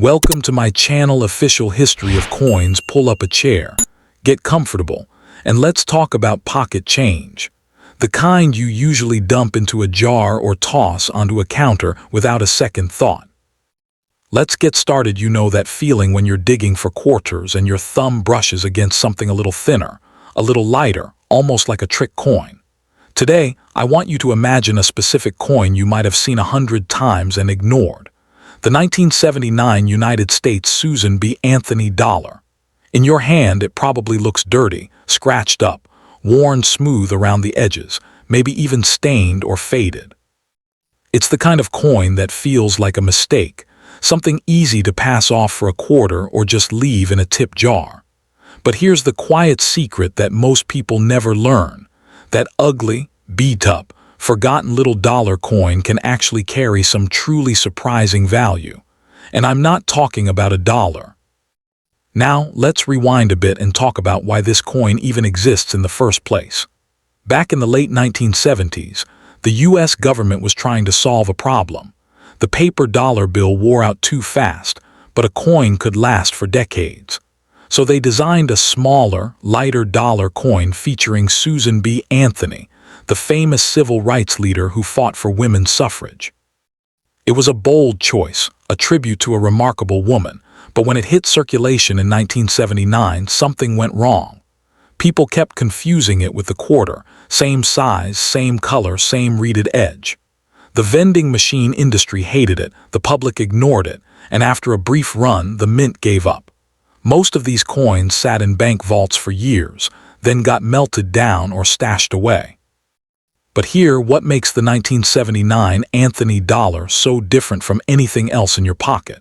Welcome to my channel Official History of Coins. Pull up a chair, get comfortable, and let's talk about pocket change. The kind you usually dump into a jar or toss onto a counter without a second thought. Let's get started. You know that feeling when you're digging for quarters and your thumb brushes against something a little thinner, a little lighter, almost like a trick coin. Today, I want you to imagine a specific coin you might have seen 100 times and ignored. The 1979 United States Susan B. Anthony dollar. In your hand, it probably looks dirty, scratched up, worn smooth around the edges, maybe even stained or faded. It's the kind of coin that feels like a mistake, something easy to pass off for a quarter or just leave in a tip jar. But here's the quiet secret that most people never learn. That ugly, beat-up, forgotten little dollar coin can actually carry some truly surprising value. And I'm not talking about a dollar. Now, let's rewind a bit and talk about why this coin even exists in the first place. Back in the late 1970s, the US government was trying to solve a problem. The paper dollar bill wore out too fast, but a coin could last for decades. So they designed a smaller, lighter dollar coin featuring Susan B. Anthony, the famous civil rights leader who fought for women's suffrage. It was a bold choice, a tribute to a remarkable woman, but when it hit circulation in 1979, something went wrong. People kept confusing it with the quarter, same size, same color, same reeded edge. The vending machine industry hated it, the public ignored it, and after a brief run, the mint gave up. Most of these coins sat in bank vaults for years, then got melted down or stashed away. But here, what makes the 1979 Anthony dollar so different from anything else in your pocket?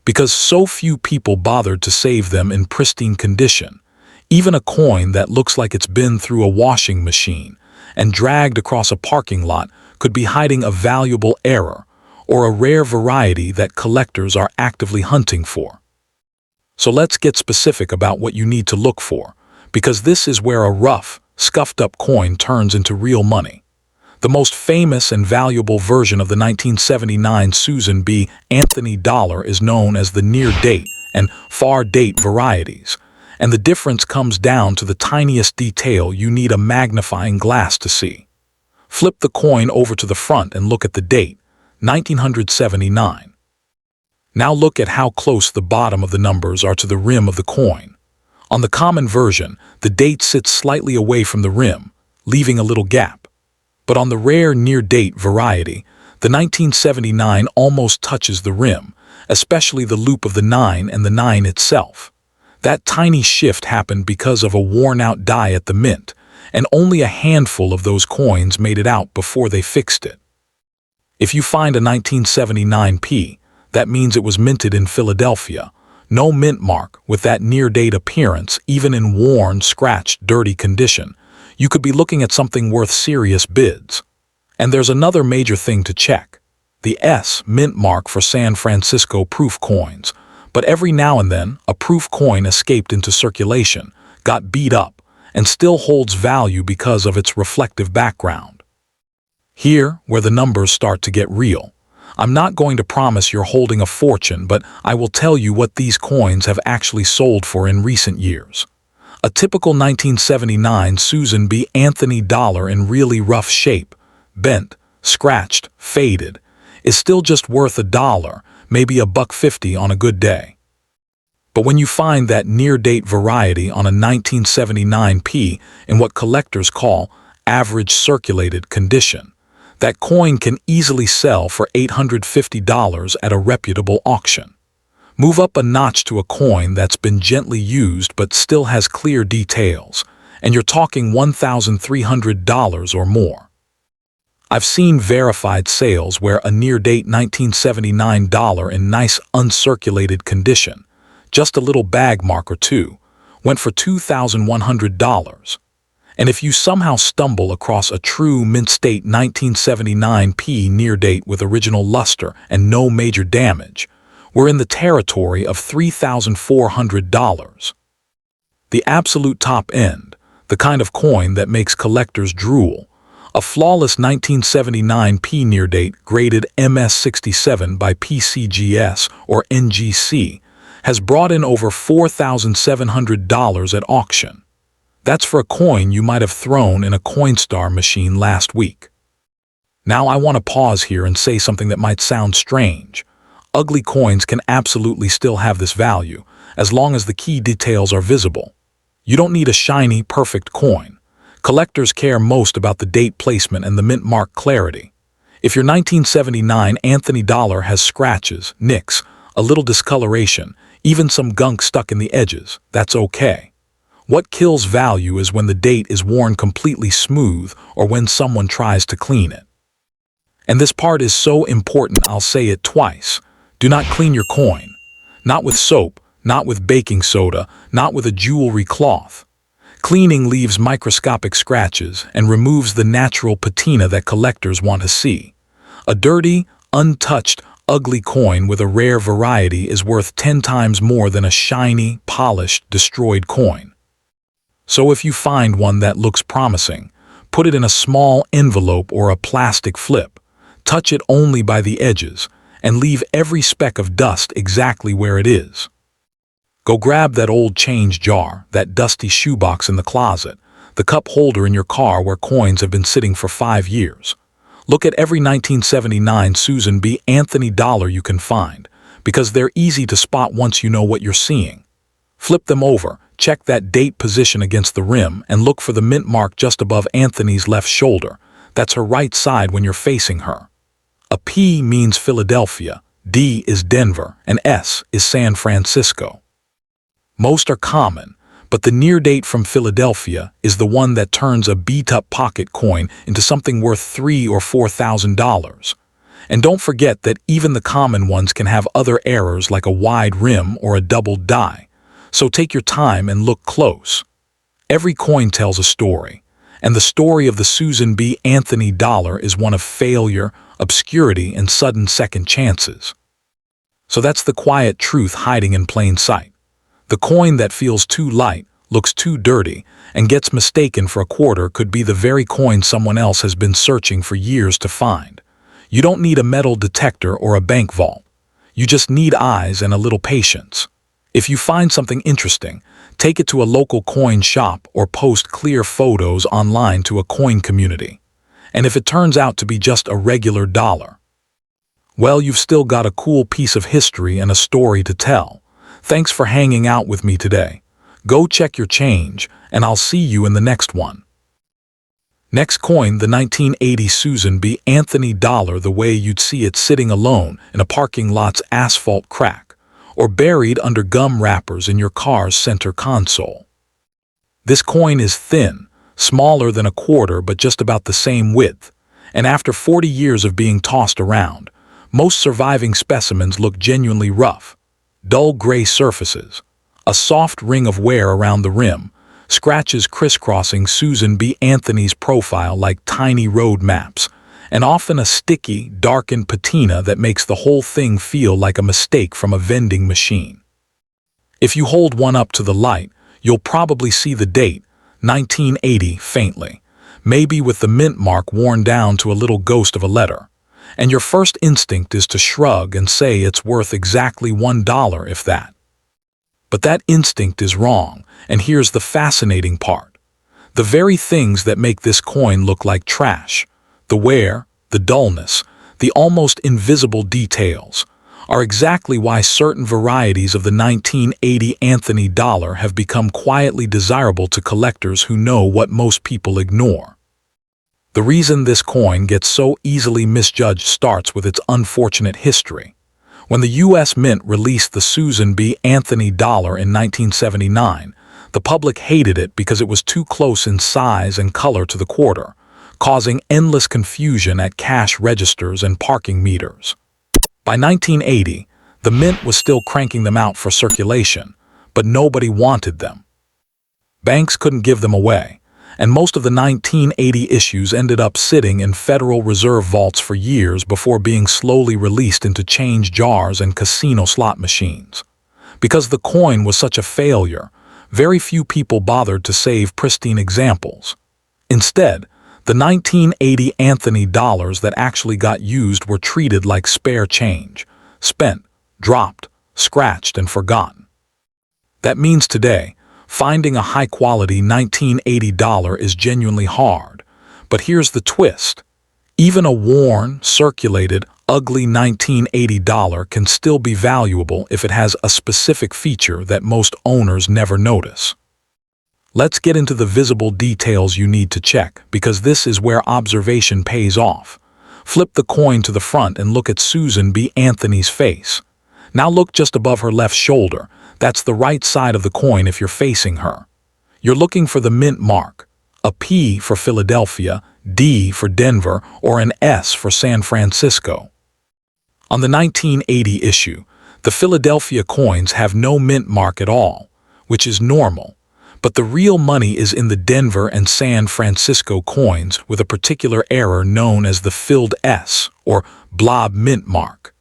Because so few people bothered to save them in pristine condition. Even a coin that looks like it's been through a washing machine and dragged across a parking lot could be hiding a valuable error or a rare variety that collectors are actively hunting for. So let's get specific about what you need to look for, because this is where a rough, scuffed-up coin turns into real money. The most famous and valuable version of the 1979 Susan B. Anthony dollar is known as the near-date and far-date varieties, and the difference comes down to the tiniest detail you need a magnifying glass to see. Flip the coin over to the front and look at the date, 1979. Now look at how close the bottom of the numbers are to the rim of the coin. On the common version, the date sits slightly away from the rim, leaving a little gap. But on the rare near-date variety, the 1979 almost touches the rim, especially the loop of the 9 and the 9 itself. That tiny shift happened because of a worn-out die at the mint, and only a handful of those coins made it out before they fixed it. If you find a 1979p, that means it was minted in Philadelphia. No mint mark with that near-date appearance, even in worn, scratched, dirty condition. You could be looking at something worth serious bids. And there's another major thing to check. The S mint mark for San Francisco proof coins. But every now and then, a proof coin escaped into circulation, got beat up, and still holds value because of its reflective background. Here, where the numbers start to get real. I'm not going to promise you're holding a fortune, but I will tell you what these coins have actually sold for in recent years. A typical 1979 Susan B. Anthony dollar in really rough shape, bent, scratched, faded, is still just worth $1, maybe $1.50 on a good day. But when you find that near-date variety on a 1979p in what collectors call average circulated condition, that coin can easily sell for $850 at a reputable auction. Move up a notch to a coin that's been gently used but still has clear details, and you're talking $1,300 or more. I've seen verified sales where a near-date 1979 dollar in nice uncirculated condition, just a little bag mark or two, went for $2,100. And if you somehow stumble across a true mint-state 1979p near-date with original luster and no major damage, we're in the territory of $3,400. The absolute top end, the kind of coin that makes collectors drool, A flawless 1979 P-near date graded MS67 by PCGS or NGC has brought in over $4,700 at auction. That's for a coin you might have thrown in a Coinstar machine last week. Now I want to pause here and say something that might sound strange. Ugly coins can absolutely still have this value, as long as the key details are visible. You don't need a shiny, perfect coin. Collectors care most about the date placement and the mint mark clarity. If your 1979 Anthony dollar has scratches, nicks, a little discoloration, even some gunk stuck in the edges, that's okay. What kills value is when the date is worn completely smooth or when someone tries to clean it. And this part is so important I'll say it twice. Do not clean your coin. Not with soap, not with baking soda, not with a jewelry cloth. Cleaning leaves microscopic scratches and removes the natural patina that collectors want to see. A dirty, untouched, ugly coin with a rare variety is worth 10 times more than a shiny, polished, destroyed coin. So if you find one that looks promising, put it in a small envelope or a plastic flip. Touch it only by the edges, and leave every speck of dust exactly where it is. Go grab that old change jar, that dusty shoebox in the closet, the cup holder in your car where coins have been sitting for 5 years. Look at every 1979 Susan B. Anthony dollar you can find, because they're easy to spot once you know what you're seeing. Flip them over, check that date position against the rim, and look for the mint mark just above Anthony's left shoulder. That's her right side when you're facing her. A P means Philadelphia, D is Denver, and S is San Francisco. Most are common, but the near date from Philadelphia is the one that turns a beat-up pocket coin into something worth $3,000 or $4,000. And don't forget that even the common ones can have other errors like a wide rim or a doubled die. So take your time and look close. Every coin tells a story, and the story of the Susan B. Anthony dollar is one of failure, obscurity, and sudden second chances. So that's the quiet truth hiding in plain sight. The coin that feels too light, looks too dirty, and gets mistaken for a quarter could be the very coin someone else has been searching for years to find. You don't need a metal detector or a bank vault. You just need eyes and a little patience. If you find something interesting, take it to a local coin shop or post clear photos online to a coin community. And if it turns out to be just a regular dollar, well, you've still got a cool piece of history and a story to tell. Thanks for hanging out with me today. Go check your change, and I'll see you in the next one. Next coin, the 1980 Susan B. Anthony dollar the way you'd see it sitting alone in a parking lot's asphalt crack, or buried under gum wrappers in your car's center console. This coin is thin, smaller than a quarter but just about the same width, and after 40 years of being tossed around, most surviving specimens look genuinely rough. Dull gray surfaces, a soft ring of wear around the rim, scratches crisscrossing Susan B. Anthony's profile like tiny road maps, and often a sticky, darkened patina that makes the whole thing feel like a mistake from a vending machine. If you hold one up to the light, you'll probably see the date, 1980, faintly, maybe with the mint mark worn down to a little ghost of a letter. And your first instinct is to shrug and say it's worth exactly $1 if that. But that instinct is wrong, and here's the fascinating part. The very things that make this coin look like trash, the wear, the dullness, the almost invisible details, are exactly why certain varieties of the 1980 Anthony dollar have become quietly desirable to collectors who know what most people ignore. The reason this coin gets so easily misjudged starts with its unfortunate history. When the U.S. Mint released the Susan B. Anthony dollar in 1979, the public hated it because it was too close in size and color to the quarter, causing endless confusion at cash registers and parking meters. By 1980, the Mint was still cranking them out for circulation, but nobody wanted them. Banks couldn't give them away, and most of the 1980 issues ended up sitting in Federal Reserve vaults for years before being slowly released into change jars and casino slot machines. Because the coin was such a failure, very few people bothered to save pristine examples. Instead, The 1980 Anthony dollars that actually got used were treated like spare change, spent, dropped, scratched, and forgotten. That means today, finding a high-quality 1980 dollar is genuinely hard. But here's the twist. Even a worn, circulated, ugly 1980 dollar can still be valuable if it has a specific feature that most owners never notice. Let's get into the visible details you need to check, because this is where observation pays off. Flip the coin to the front and look at Susan B. Anthony's face. Now look just above her left shoulder. That's the right side of the coin if you're facing her. You're looking for the mint mark, a P for Philadelphia, D for Denver, or an S for San Francisco. On the 1980 issue, the Philadelphia coins have no mint mark at all, which is normal. But the real money is in the Denver and San Francisco coins with a particular error known as the filled S, or blob mint mark.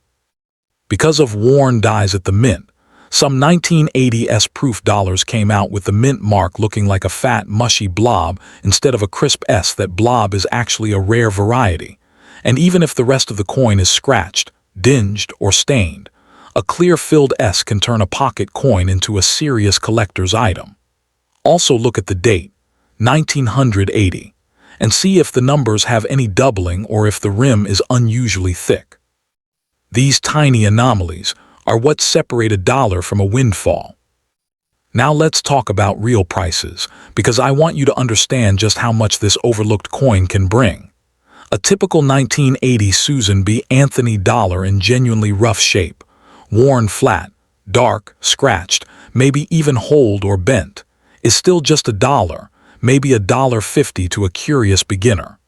Because of worn dies at the mint, some 1980 S-proof dollars came out with the mint mark looking like a fat, mushy blob instead of a crisp S. That blob is actually a rare variety. And even if the rest of the coin is scratched, dinged, or stained, a clear filled S can turn a pocket coin into a serious collector's item. Also look at the date, 1980, and see if the numbers have any doubling or if the rim is unusually thick. These tiny anomalies are what separate a dollar from a windfall. Now let's talk about real prices, because I want you to understand just how much this overlooked coin can bring. A typical 1980 Susan B. Anthony dollar in genuinely rough shape, worn flat, dark, scratched, maybe even holed or bent, is still just a dollar, maybe $1.50 to a curious beginner.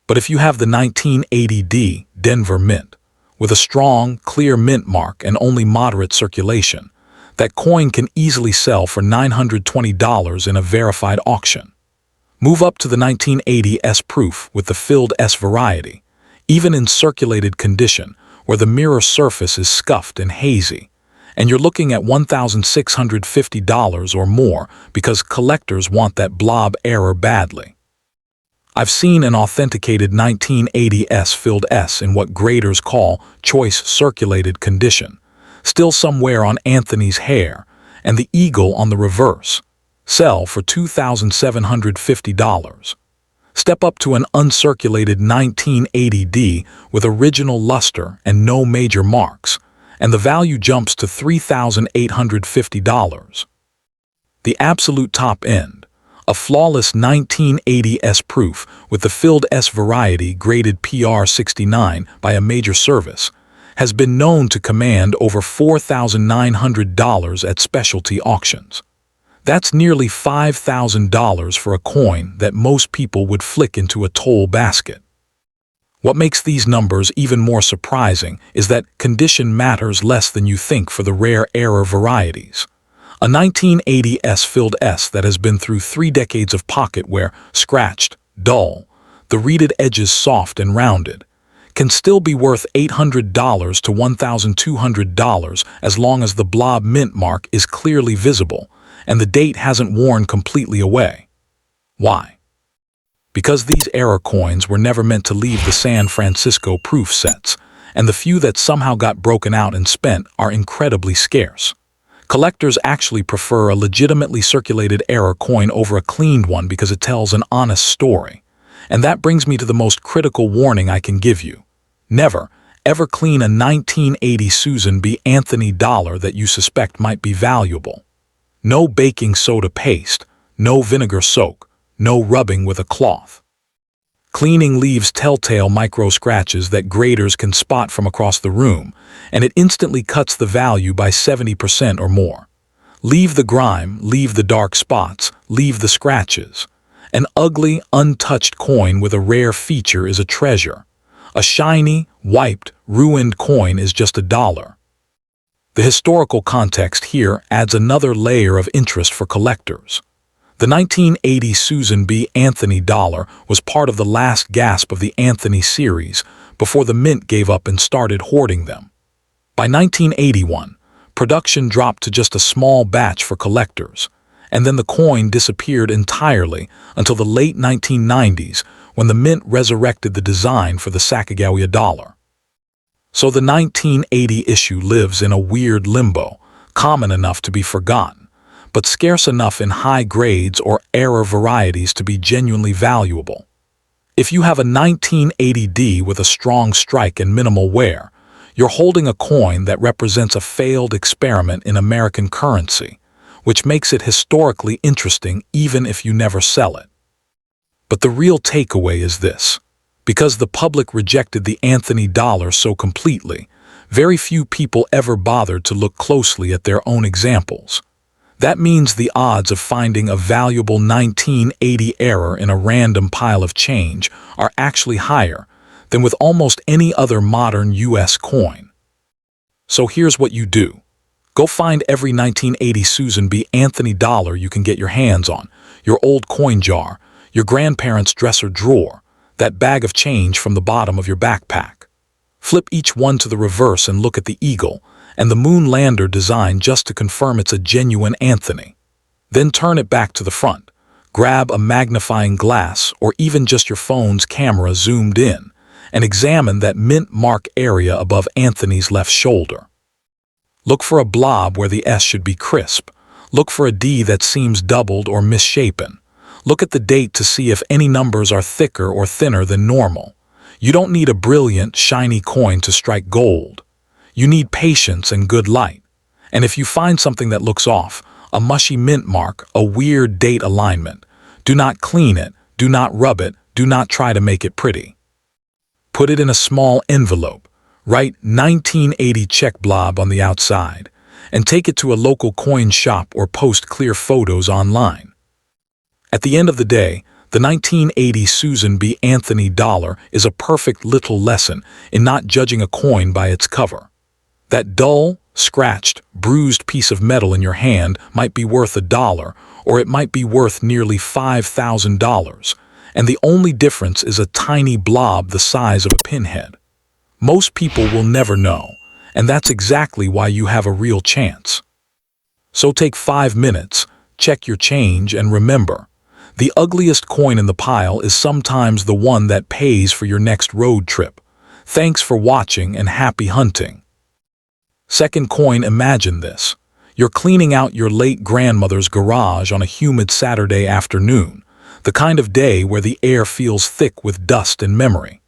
But if you have the 1980D Denver Mint, with a strong, clear mint mark and only moderate circulation, that coin can easily sell for $920 in a verified auction. Move up to the 1980 S-proof with the filled S variety, even in circulated condition, where the mirror surface is scuffed and hazy, and you're looking at $1,650 or more because collectors want that blob error badly. I've seen an authenticated 1980 S filled S in what graders call choice circulated condition, still somewhere on Anthony's hair, and the eagle on the reverse, sell for $2,750. Step up to an uncirculated 1980D with original luster and no major marks, and the value jumps to $3,850. The absolute top end, a flawless 1980 S-proof with the filled S variety graded PR69 by a major service, has been known to command over $4,900 at specialty auctions. That's nearly $5,000 for a coin that most people would flick into a toll basket. What makes these numbers even more surprising is that condition matters less than you think for the rare error varieties. A 1980 S filled S that has been through 3 decades of pocket wear, scratched, dull, the reeded edges soft and rounded, can still be worth $800 to $1,200 as long as the blob mint mark is clearly visible and the date hasn't worn completely away. Why? Because these error coins were never meant to leave the San Francisco proof sets, and the few that somehow got broken out and spent are incredibly scarce. Collectors actually prefer a legitimately circulated error coin over a cleaned one because it tells an honest story. And that brings me to the most critical warning I can give you. Never, ever clean a 1980 Susan B. Anthony dollar that you suspect might be valuable. No baking soda paste, no vinegar soak, no rubbing with a cloth. Cleaning leaves telltale micro scratches that graders can spot from across the room, and it instantly cuts the value by 70% or more. Leave the grime, leave the dark spots, leave the scratches. An ugly, untouched coin with a rare feature is a treasure. A shiny, wiped, ruined coin is just $1. The historical context here adds another layer of interest for collectors. The 1980 Susan B. Anthony dollar was part of the last gasp of the Anthony series before the mint gave up and started hoarding them. By 1981, production dropped to just a small batch for collectors, and then the coin disappeared entirely until the late 1990s when the mint resurrected the design for the Sacagawea dollar. So the 1980 issue lives in a weird limbo, common enough to be forgotten, but scarce enough in high grades or error varieties to be genuinely valuable. If you have a 1980D with a strong strike and minimal wear, you're holding a coin that represents a failed experiment in American currency, which makes it historically interesting even if you never sell it. But the real takeaway is this. Because the public rejected the Anthony dollar so completely, very few people ever bothered to look closely at their own examples. That means the odds of finding a valuable 1980 error in a random pile of change are actually higher than with almost any other modern U.S. coin. So here's what you do. Go find every 1980 Susan B. Anthony dollar you can get your hands on, your old coin jar, your grandparents' dresser drawer, that bag of change from the bottom of your backpack. Flip each one to the reverse and look at the eagle and the moon lander design just to confirm it's a genuine Anthony. Then turn it back to the front. Grab a magnifying glass or even just your phone's camera zoomed in and examine that mint mark area above Anthony's left shoulder. Look for a blob where the S should be crisp. Look for a D that seems doubled or misshapen. Look at the date to see if any numbers are thicker or thinner than normal. You don't need a brilliant, shiny coin to strike gold. You need patience and good light. And if you find something that looks off, a mushy mint mark, a weird date alignment, do not clean it, do not rub it, do not try to make it pretty. Put it in a small envelope, write 1980 check blob on the outside, and take it to a local coin shop or post clear photos online. At the end of the day, the 1980 Susan B. Anthony dollar is a perfect little lesson in not judging a coin by its cover. That dull, scratched, bruised piece of metal in your hand might be worth $1, or it might be worth nearly $5,000, and the only difference is a tiny blob the size of a pinhead. Most people will never know, and that's exactly why you have a real chance. So take 5 minutes, check your change, and remember, the ugliest coin in the pile is sometimes the one that pays for your next road trip. Thanks for watching and happy hunting. Second coin, imagine this. You're cleaning out your late grandmother's garage on a humid Saturday afternoon, the kind of day where the air feels thick with dust and memory.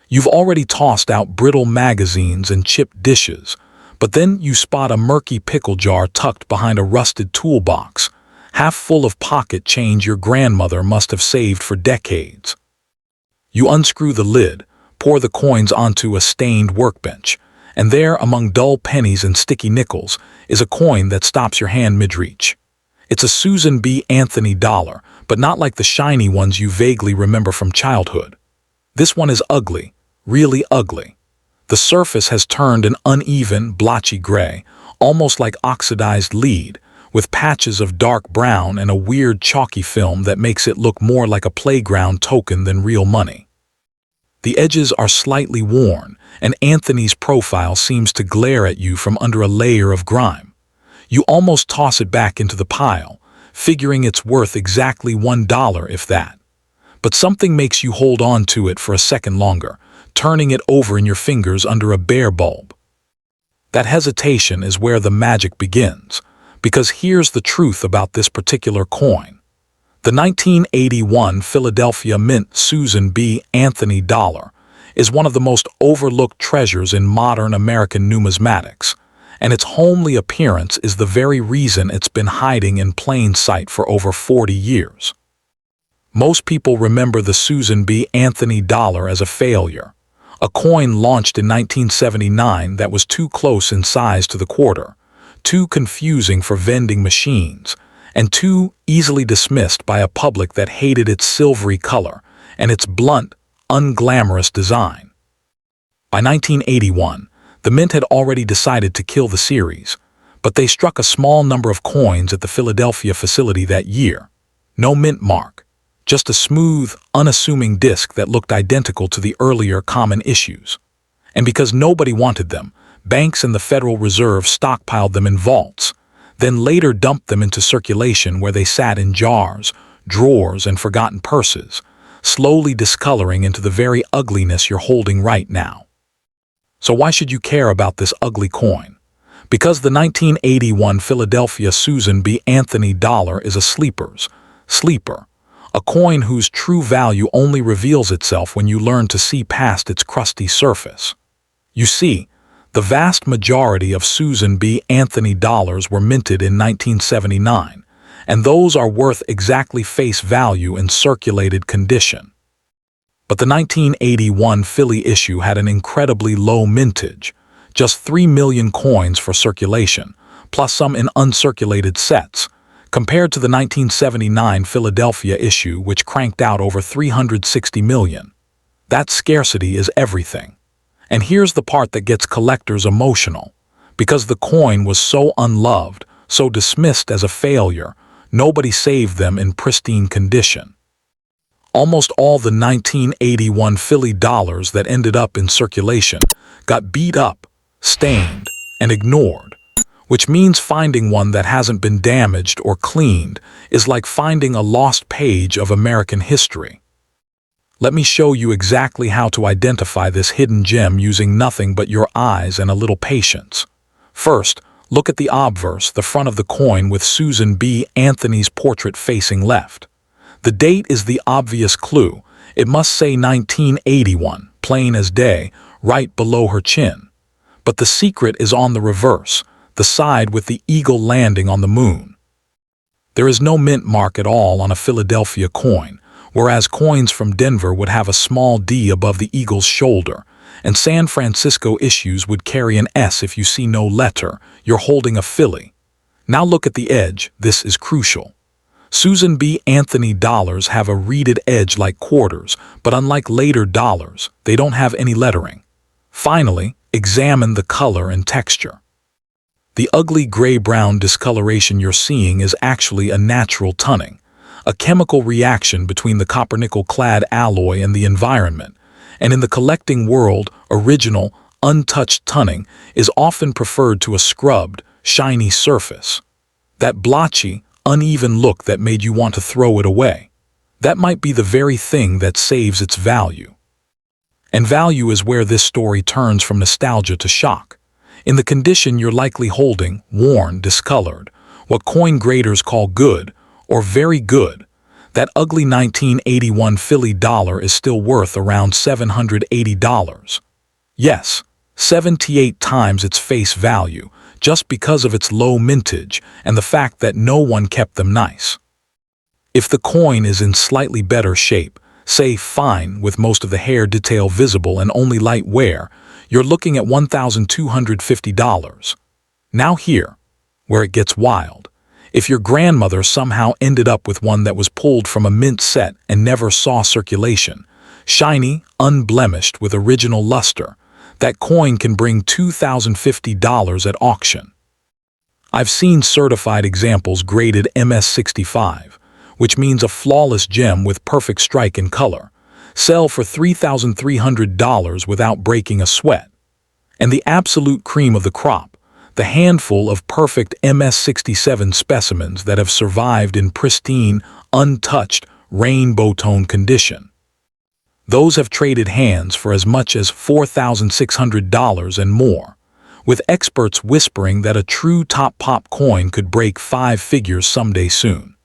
You've already tossed out brittle magazines and chipped dishes, but then you spot a murky pickle jar tucked behind a rusted toolbox, half full of pocket change your grandmother must have saved for decades. You unscrew the lid, pour the coins onto a stained workbench, and there, among dull pennies and sticky nickels, is a coin that stops your hand mid-reach. It's a Susan B. Anthony dollar, but not like the shiny ones you vaguely remember from childhood. This one is ugly, really ugly. The surface has turned an uneven, blotchy gray, almost like oxidized lead, with patches of dark brown and a weird chalky film that makes it look more like a playground token than real money. The edges are slightly worn, and Anthony's profile seems to glare at you from under a layer of grime. You almost toss it back into the pile, figuring it's worth exactly $1 if that. But something makes you hold on to it for a second longer, turning it over in your fingers under a bare bulb. That hesitation is where the magic begins, because here's the truth about this particular coin. The 1981 Philadelphia Mint Susan B. Anthony dollar is one of the most overlooked treasures in modern American numismatics, and its homely appearance is the very reason it's been hiding in plain sight for over 40 years. Most people remember the Susan B. Anthony dollar as a failure, a coin launched in 1979 that was too close in size to the quarter, too confusing for vending machines, and too easily dismissed by a public that hated its silvery color and its blunt, unglamorous design. By 1981, the Mint had already decided to kill the series, but they struck a small number of coins at the Philadelphia facility that year. No mint mark, just a smooth, unassuming disc that looked identical to the earlier common issues. And because nobody wanted them, banks and the Federal Reserve stockpiled them in vaults, then later dumped them into circulation where they sat in jars, drawers, and forgotten purses, slowly discoloring into the very ugliness you're holding right now. So why should you care about this ugly coin? Because the 1981 Philadelphia Susan B. Anthony dollar is a sleeper, a coin whose true value only reveals itself when you learn to see past its crusty surface. You see, the vast majority of Susan B. Anthony dollars were minted in 1979, and those are worth exactly face value in circulated condition. But the 1981 Philly issue had an incredibly low mintage, just 3 million coins for circulation, plus some in uncirculated sets, compared to the 1979 Philadelphia issue, which cranked out over 360 million. That scarcity is everything. And here's the part that gets collectors emotional. Because the coin was so unloved, so dismissed as a failure, nobody saved them in pristine condition. Almost all the 1981 Philly dollars that ended up in circulation got beat up, stained, and ignored, which means finding one that hasn't been damaged or cleaned is like finding a lost page of American history. Let me show you exactly how to identify this hidden gem using nothing but your eyes and a little patience. First, look at the obverse, the front of the coin with Susan B. Anthony's portrait facing left. The date is the obvious clue. It must say 1981, plain as day, right below her chin. But the secret is on the reverse, the side with the eagle landing on the moon. There is no mint mark at all on a Philadelphia coin, whereas coins from Denver would have a small D above the eagle's shoulder, and San Francisco issues would carry an S if you see no letter. You're holding a Philly. Now look at the edge. This is crucial. Susan B. Anthony dollars have a reeded edge like quarters, but unlike later dollars, they don't have any lettering. Finally, examine the color and texture. The ugly gray-brown discoloration you're seeing is actually a natural tunning, a chemical reaction between the copper-nickel-clad alloy and the environment, and in the collecting world, original, untouched tunning is often preferred to a scrubbed, shiny surface. That blotchy, uneven look that made you want to throw it away. That might be the very thing that saves its value. And value is where this story turns from nostalgia to shock. In the condition you're likely holding, worn, discolored, what coin graders call good, or very good, that ugly 1981 Philly dollar is still worth around $780. Yes, 78 times its face value, just because of its low mintage and the fact that no one kept them nice. If the coin is in slightly better shape, say fine with most of the hair detail visible and only light wear, you're looking at $1,250. Now here, where it gets wild. If your grandmother somehow ended up with one that was pulled from a mint set and never saw circulation, shiny, unblemished with original luster, that coin can bring $2,050 at auction. I've seen certified examples graded MS65, which means a flawless gem with perfect strike and color, sell for $3,300 without breaking a sweat. And the absolute cream of the crop, the handful of perfect MS67 specimens that have survived in pristine, untouched, rainbow-tone condition. Those have traded hands for as much as $4,600 and more, with experts whispering that a true top-pop coin could break 5 figures someday soon.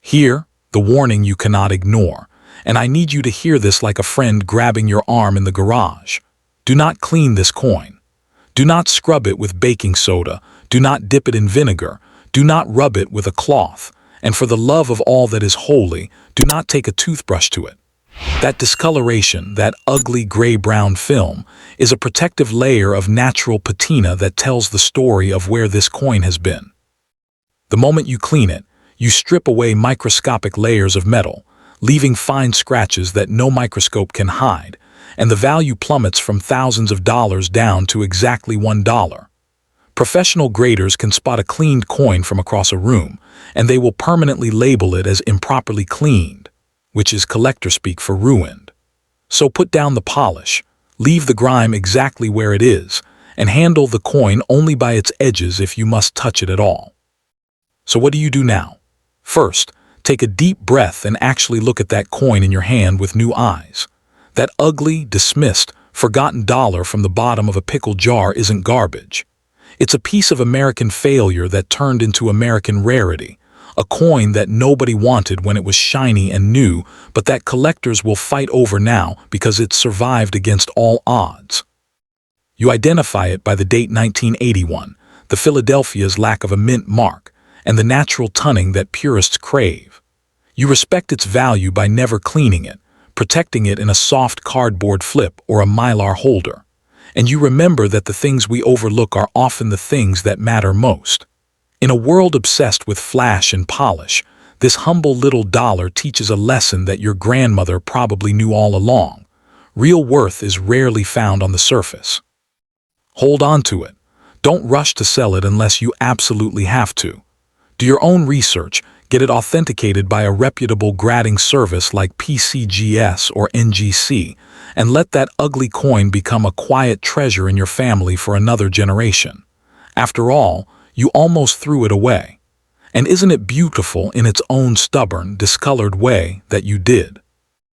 Here, the warning you cannot ignore, and I need you to hear this like a friend grabbing your arm in the garage. Do not clean this coin. Do not scrub it with baking soda. Do not dip it in vinegar. Do not rub it with a cloth. And for the love of all that is holy, do not take a toothbrush to it. That discoloration, that ugly gray-brown film, is a protective layer of natural patina that tells the story of where this coin has been. The moment you clean it, you strip away microscopic layers of metal, leaving fine scratches that no microscope can hide, and the value plummets from thousands of dollars down to exactly $1. Professional graders can spot a cleaned coin from across a room, and they will permanently label it as improperly cleaned, which is collector speak for ruined. So put down the polish, leave the grime exactly where it is, and handle the coin only by its edges if you must touch it at all. So what do you do now? First, Take a deep breath and actually look at that coin in your hand with new eyes. That ugly, dismissed, forgotten dollar from the bottom of a pickle jar isn't garbage. It's a piece of American failure that turned into American rarity, a coin that nobody wanted when it was shiny and new, but that collectors will fight over now because it's survived against all odds. You identify it by the date 1981, the Philadelphia's lack of a mint mark, and the natural tunning that purists crave. You respect its value by never cleaning it, protecting it in a soft cardboard flip or a mylar holder. And you remember that the things we overlook are often the things that matter most. In a world obsessed with flash and polish, this humble little dollar teaches a lesson that your grandmother probably knew all along. Real worth is rarely found on the surface. Hold on to it. Don't rush to sell it unless you absolutely have to. Do your own research, get it authenticated by a reputable grading service like PCGS or NGC, and let that ugly coin become a quiet treasure in your family for another generation. After all, you almost threw it away. And isn't it beautiful in its own stubborn, discolored way that you did?